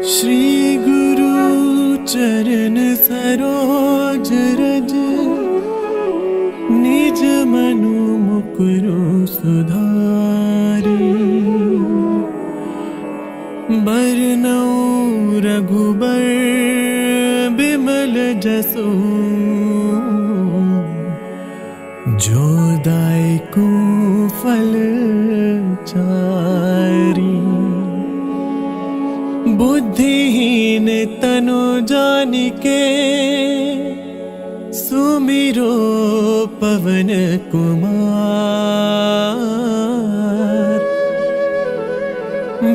श्री गुरु चरण सरोज रज, निज मनु मुकुरु सुधारी। बरनउँ रघुबर बिमल जसु, जो दायकु फल चारी। बुद्धिहीन तनु जानिके, सुमिरो पवन कुमार।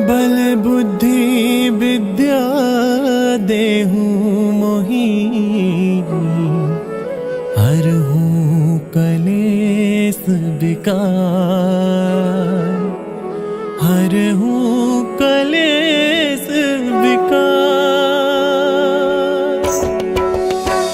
बल बुद्धि विद्या देहु मोहि, हरहु कलेस विकार। हरहु कलेस विकार।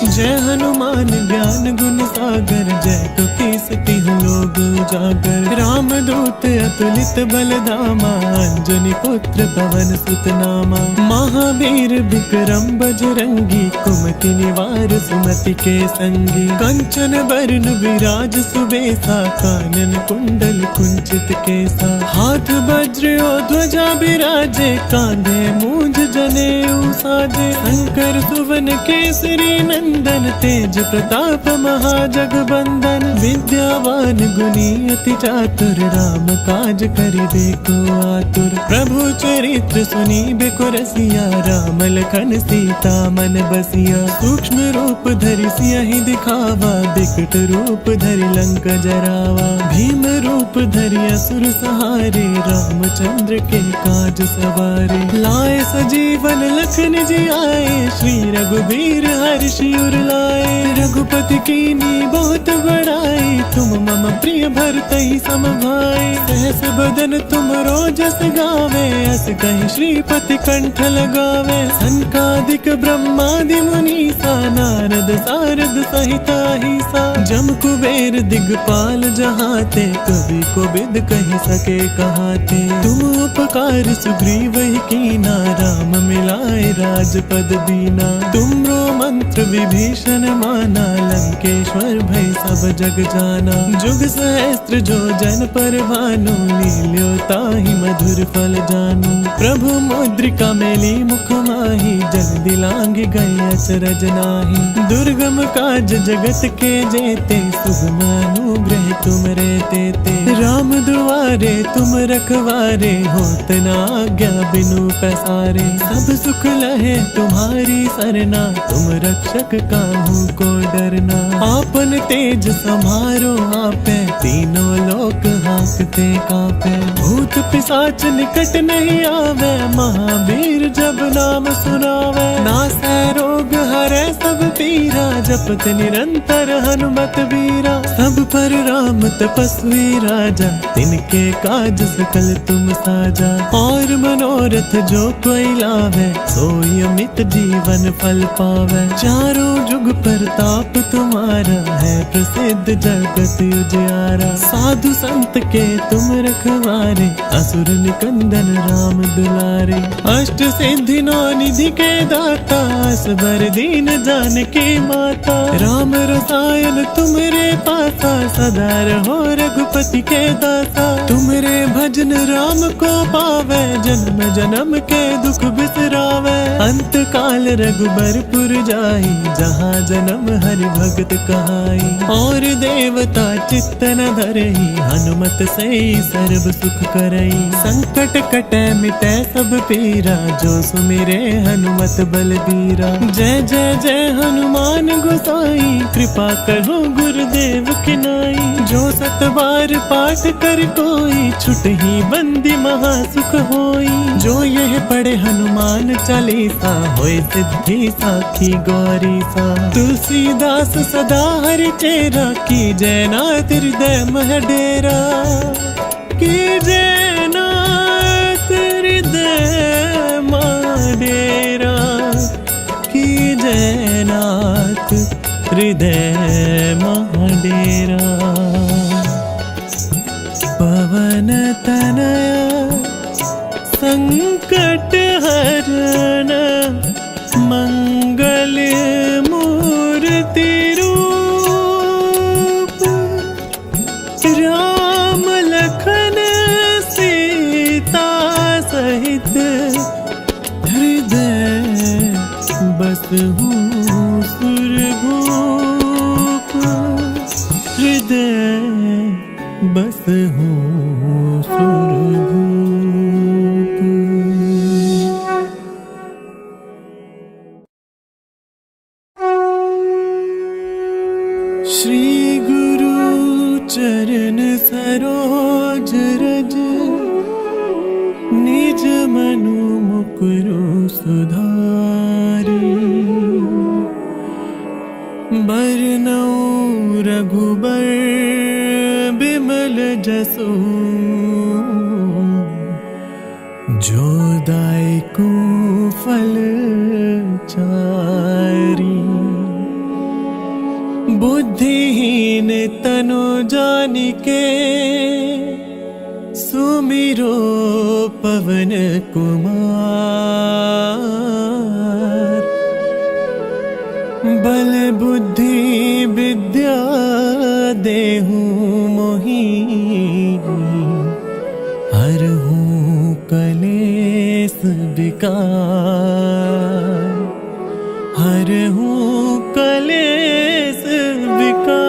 जय हनुमान ज्ञान गुण सागर, जय कपीसति लोक उजागर। राम दूत अतुलित बल धामा, अंजनी पुत्र पवन सुत नामा। महावीर विक्रम बजरंगी, कुमति निवार सुमति के संगी। कंचन बरन विराज सुबेसा, कानन कुंडल कुंचित केसा। हाथ वज्र और ध्वजा बिराजे, कांधे मूंज जनेऊ साजे। शंकर सुवन केसरी नंदन, तेज प्रताप महाजगबंदन। विद्यावान गुणी अति चातुर, राम काज करिबे को आतुर। प्रभु चरित्र सुनिबे को रसिया, राम लखन सीता मन बसिया। सूक्ष्म रूप धरि सियहि दिखावा, बिकट रूप धरि लंक जरावा। भीम रूप धरि असुर सहारे, रामचंद्र के काज सवारे। लाए सजीवन लखन जियाए, श्री रघुबीर हर्षि उर लाए। रघुपति कीनी बहुत बड़ाई, तुम मम प्रिय भरतहि सम भाई। सहस बदन तुम रोजस गावे, अस कहि श्रीपति कंठ लगावे। सनकादिक ब्रह्मादि मुनीसा, नारद सारद सहित अहिसा। जम कुबेर दिगपाल जहाते, कवि कोविद कहि सके कहाते। तुम उपकार सुग्रीवहि कीना, राम मिलाए राजपद दीना। तुमरो मंत्र विभीषण माना, लंकेश्वर भय सब जग जाना। जुग सहस्त्र जो जन पर भानु, लील्यो ताहि मधुर फल जानु। प्रभु मुद्रिका मेली मुख माहि, जल दिलांग गए अचरज नाहि। दुर्गम काज जगत के जेते, सुगम अनुग्रह तुम रे तेते। राम दुआरे तुम रखवारे, होत न आज्ञा बिनु पैसारे। सब सुख लहे तुम्हारी सरना, तुम रक्षक काहू को डरना। आपन तेज समारो आपे, तीनों लोक हांकते कांपे। भूत पिशाच निकट नहीं आवे, महावीर जब नाम सुनावे। नासै रोग हरै सब पीरा, जपत निरंतर हनुमत वीरा। सब पर राम तपस्वी राजा, तिनके काज सकल तुम साजा। और मनोरथ जो कोई लावे, सोई अमित जीवन फल पावे। चारों जुग प्रताप तुम्हारा, है प्रसिद्ध जगत उजियारा। साधु संत के तुम रखवारे, असुर निकंदन राम दुलारे। अष्ट सिद्धि नौ निधि के दाता, असबर दीन जानकी माता। राम रसायन तुमरे पासा, सदा रहो रघुपति के दासा। तुमरे भजन राम को पावे, जन्म जन्म के दुख बिसरावे। अंत काल रघुबरपुर जाई, जहाँ जन्म हरि भगत कहाई। और देवता चित्त न धरई, हनुमत से सर्व सुख करई। संकट कटै मिटै सब पीरा, जो सुमिरे हनुमत बलबीरा। जय जय जय हनुमान गोसाई, कृपा करो गुरुदेव की नाई। जो सत बार पाठ कर कोई, छुटहि बंदी महा सुख होई। जो यह पढ़े हनुमान चालीसा, होय सिद्धि साखी गौरी सा। तुलसीदास सदा हरि चेरा, की जय नाथ हृदय मह डेरा। की जय नाथ हृदय मह डेरा। की जय नाथ हृदय मह डेरा। पवन तनया संकट हरण मंगल मूर्ति रूप, राम लखन सीता सहित हृदय बसहु सुरभूप, हृदय बसहु सुरभूप। श्री गुरु चरण सरोज रज, निज मनु मुकुरु सुधारी, बरनउँ रघुबर बिमल जसु, जो दायकु फल चारी। बुद्धिहीन तनु जानिके, सुमिरो पवन कुमार। बल बुद्धि विद्या देहु मोहि, हरहु कलेस विकार, हरहु कलेस विकार।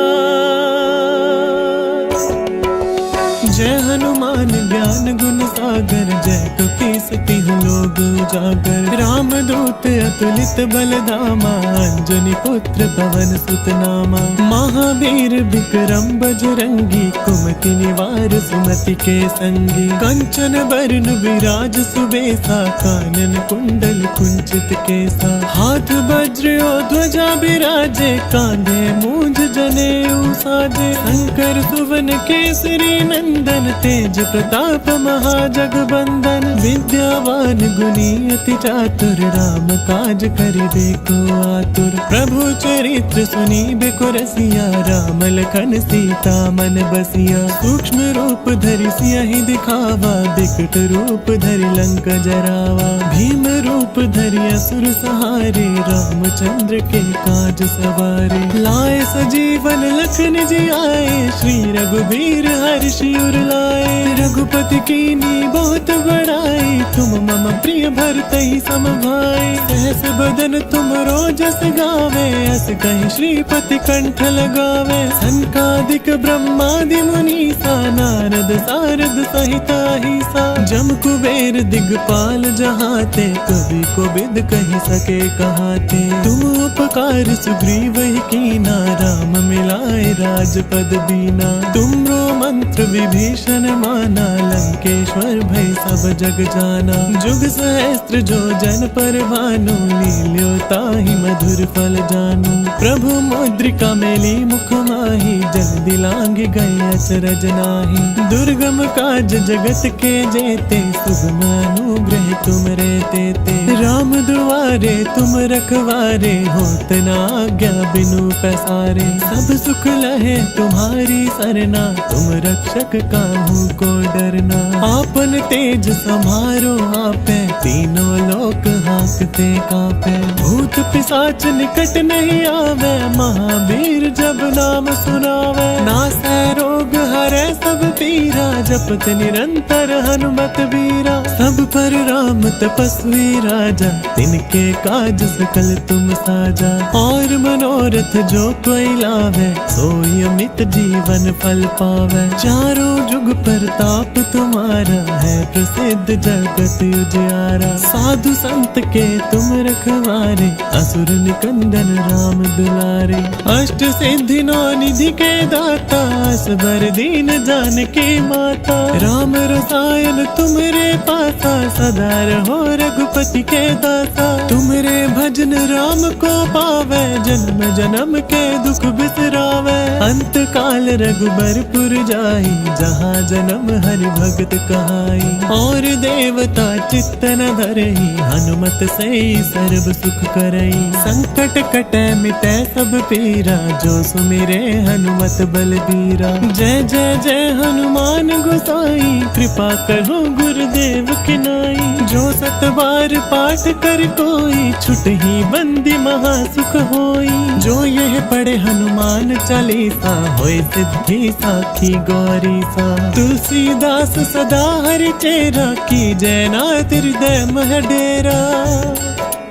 जय हनुमान ज्ञान गुण सागर, जय कपीस तिहु लोक उजागर। राम दूत अतुलित बल धामा, अंजनी पुत्र पवन सुत नामा। महावीर विक्रम बजरंगी, कुमति निवार सुमति के संगी। कंचन बरन विराज सुबेसा, कानन कुंडल कुंचित केसा। हाथ वज्र और ध्वजा बिराजे, कांधे मूंज जनेऊ साजे। शंकर सुवन केसरी नंदन, तेज प्रताप महाजगबंदन। विद्यावान गुणी अति चातुर, राम काज करिबे को आतुर। प्रभु चरित्र सुनिबे को रसिया, राम लखन सीता मन बसिया। सूक्ष्म रूप धरि सियहि दिखावा, बिकट रूप धरि लंक जरावा। भीम रूप धरि असुर सहारे, रामचंद्र के काज सवारे। लाए सजीवन लखन जियाए, श्री रघुबीर हर्षि उर लाए। रघुपति कीन्ही बहुत बड़ाई, तुम मम प्रिय भरतहि सम भाई। सहस बदन तुम रोजस गावे, अस कहि श्रीपति कंठ लगावे। सनकादिक ब्रह्मादि मुनीसा, नारद सारद सहित अहिसा। जम कुबेर दिगपाल जहाते, कवि कोविद कहि सके कहाते। तुम उपकार सुग्रीवहि कीना, राम मिलाए राजपद दीना। तुमरो मंत्र विभीषण माना, लंकेश्वर भय सब जग जाना। जुग सहस्त्र जो जन पर भानु, लील्यो ताहि मधुर फल जानू। प्रभु मुद्रिका मेली मुख माहि, जल दिलांघि गए अचरज नाहि। दुर्गम काज जगत के जेते, सुगम अनुग्रह तुम रे तेते। राम दुआरे तुम रखवारे, होत न आज्ञा बिनु पैसारे। सब सुख लहे तुम्हारी सरना, तुम रक्षक काहू को डरना। आपन तेज समारो आपे, तीनों लोक हाँकते कांपे। भूत पिशाच निकट नहीं आवे, महावीर जब नाम सुनावे। नासै रोग हरै सब पीरा, जपत निरंतर हनुमत वीरा। सब पर राम तपस्वी राजा, तिनके काज सकल तुम साजा। और मनोरथ जो कोई लावे, सोई अमित जीवन फल पावे। चारों जुग प्रताप तुम्हारा, है प्रसिद्ध जगत उजियारा। साधु संत के तुम रखवारे, असुर निकंदन राम दुलारे। अष्ट सिद्धि नौ निधि के दाता, असबर दीन जानकी माता। राम रसायन तुमरे पासा, सदा रहो रघुपति के दासा। तुमरे भजन राम को पावे, जन्म जन्म के दुख बिसरावे। अंत काल रघुबरपुर जाई, जहाँ जन्म हरि भगत कहाई। और देवता चित्त न धरई, हनुमत से सर्व सुख करई। संकट कटै मिटै सब पीरा, जो सुमिरे हनुमत बलबीरा। जय जय जय हनुमान गोसाई, कृपा करो गुरुदेव की नाई। जो 7 बार पाठ कर कोई छुट ही बंदी महासुख होई। जो यह पढ़े हनुमान चालीसा होए सिद्धि साखी गौरी सा। तुलसीदास सदा हरि चेरा की जयनाथ हृदय मह डेरा।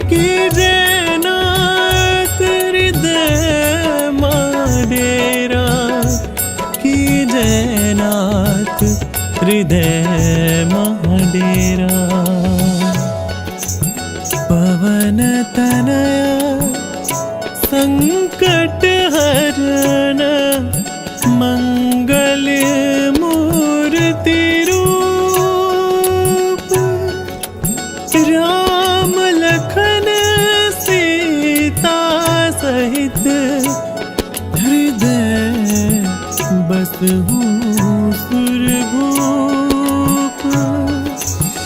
की जयनाथ हृदय मह डेरा। की जयनाथ हृदय मह डेरा। पवन तनया संकट हरण मंगल मूर्ति रूप। राम लखन सीता सहित हृदय बसहु सुरभूप।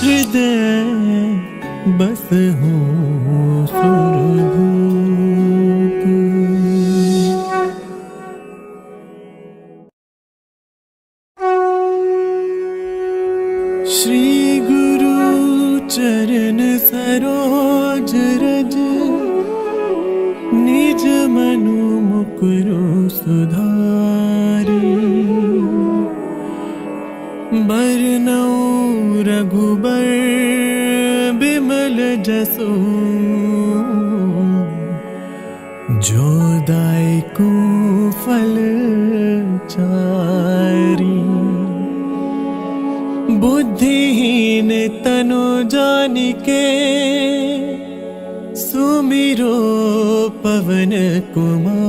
हृदय बसहु सुरभूप। श्री गुरु चरण सरोज रज निज मनु मुकुरु सुधारी। बरनउँ रघुबर बिमल जसु जो दायकु फल चारी। बुद्धिहीन तनु जानिके सुमिरो पवन कुमार।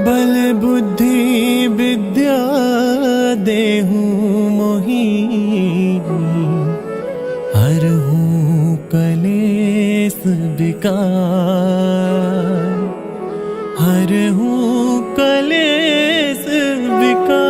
बल बुद्धि विद्या देहु मोहि हरहु कलेस विकार। हरहु कलेस विकार।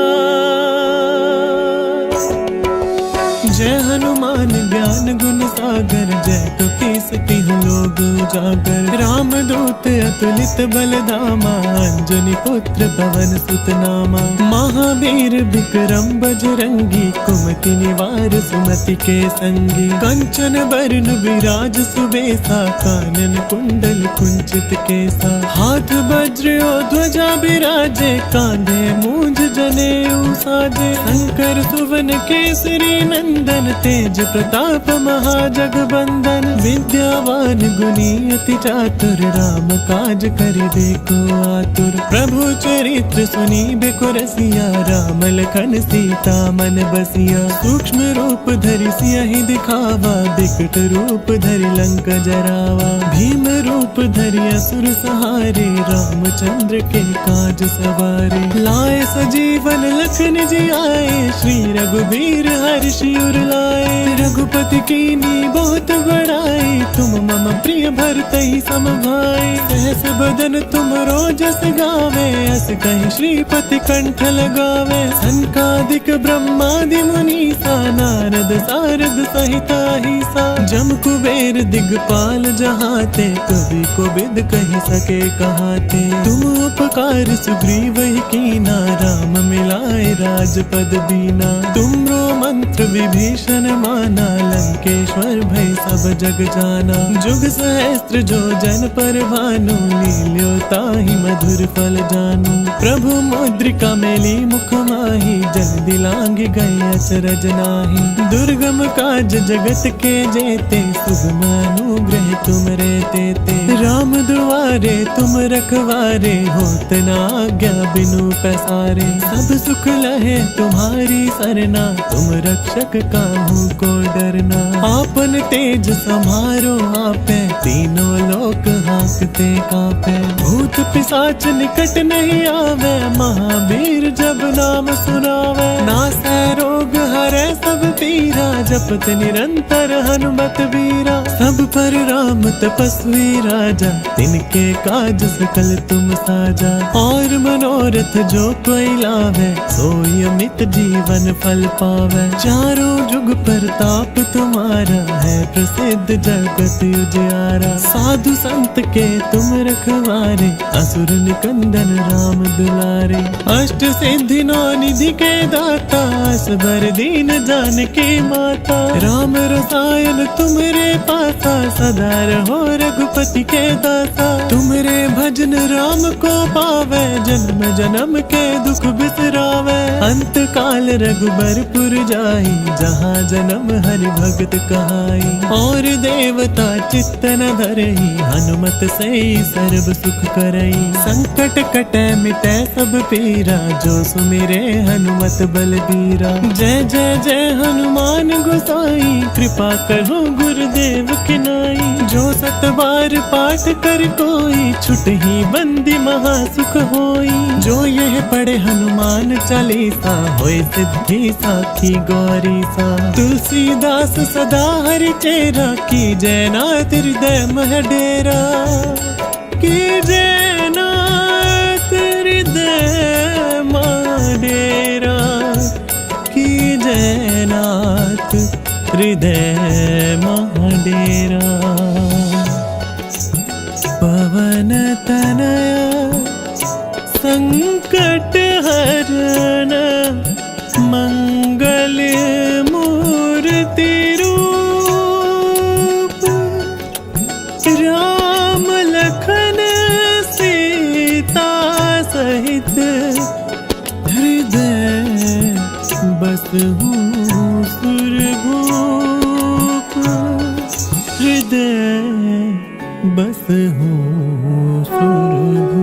जय हनुमान ज्ञान गुण सागर। जय कपीस तिहुँ लोक उजागर। राम दूत अतुलित बल धामा। अंजनी पुत्र पवन सुत नामा। महावीर विक्रम बजरंगी। कुमति निवार सुमति के संगी। कंचन बरन विराज सुबेसा। कानन कुंडल कुंचित केसा। हाथ वज्र और ध्वजा बिराजे। कांधे मूंज जनेऊ साजे। शंकर सुवन केसरी नंदन। तेज प्रताप महाजगबंदन। विद्यावान गुणी अति चातुर। राम काज करिबे को आतुर। प्रभु चरित्र सुनिबे रसिया। राम लखन सीता मन बसिया। सूक्ष्म रूप धरि सियहि दिखावा। बिकट रूप धरि लंक जरावा। भीम रूप धरि असुर सहारे। रामचंद्र के काज सवारे। लाए सजीवन लखन जियाए। श्री रघुबीर हर्षि उर लाए। रघुपति कीन्ही बहुत बड़ाई। तुम मम प्रिय भरतहि सम भाई। सहस बदन तुम रोजस गावे। अस कहि श्रीपति कंठ लगावे। सनकादिक ब्रह्मादि मुनीसा। नारद सारद सहित अहिसा। जम कुबेर दिगपाल जहाते। कवि कोविद कहि सके कहाते। तुम उपकार सुग्रीव ही कीना। राम मिलाए राजपद दीना। तुमरो मंत्र विभीषण माना। लंकेश्वर भय सब जग जाना। जुग सहस्त्र जो जन पर भानु। लील्यो ताहि मधुर फल जानू। प्रभु मुद्रिका मेली मुख माहि। जल्दी लांघ गए अचरज नाहि। दुर्गम काज जगत के जेते। सुगम अनुग्रह तुम रे तेते। राम दुआरे तुम रखवारे। होत न आज्ञा बिनु पैसारे। सब सुख लहे तुम्हारी सरना। तुम रक्षक काहू को डरना। आपन तेज समारो आपे। तीनों लोक हांकते कांपे। भूत पिशाच निकट नहीं आवे। महावीर जब नाम सुनावे। नासै रोग हरै सब पीरा। जपत निरंतर हनुमत वीरा। सब पर राम तपस्वी राजा, तिनके काज सकल तुम साजा। और मनोरथ जो कोई लावे, सोई अमित जीवन फल पावे। चारों जुग प्रताप तुम्हारा, है प्रसिद्ध जगत उजियारा। साधु संत के तुम रखवारे, असुर निकंदन राम दुलारे। अष्ट सिद्धि नौ निधि के दाता, असबर दीन जानकी माता। राम रसायन तुम्हारे पासा, सदा रहो रघुपति के दासा। तुम्हारे भजन राम को पावे, जन्म जन्म के दुख बिसरावे। अंत काल रघुबरपुर जाई, जहाँ जन्म हरि भगत कहाई। और देवता चित्त न धरई, हनुमत से सर्व सुख करई। संकट कटे मिटे सब पीरा, जो सुमिरे हनुमत बलबीरा। जय जय जय हनुमान गोसाई, कृपा करो गुरुदेव की नाई। जो सत बार पाठ कर कोई, छुटहि बंदी महासुख होई। जो यह पढ़े हनुमान चालीसा, होय सिद्धि साखी गौरी सा। तुलसीदास सदा हरि चेरा, की जय नाथ हृदय मह डेरा। की जय नाथ हृदय मह डेरा। की जय नाथ हृदय मह डेरा। पवन तनया संकट हरण, मंगल मूर्ति रूप। राम लखन सीता सहित, हृदय बसहु सुरभूप। हृदय बसहु सुरभूप।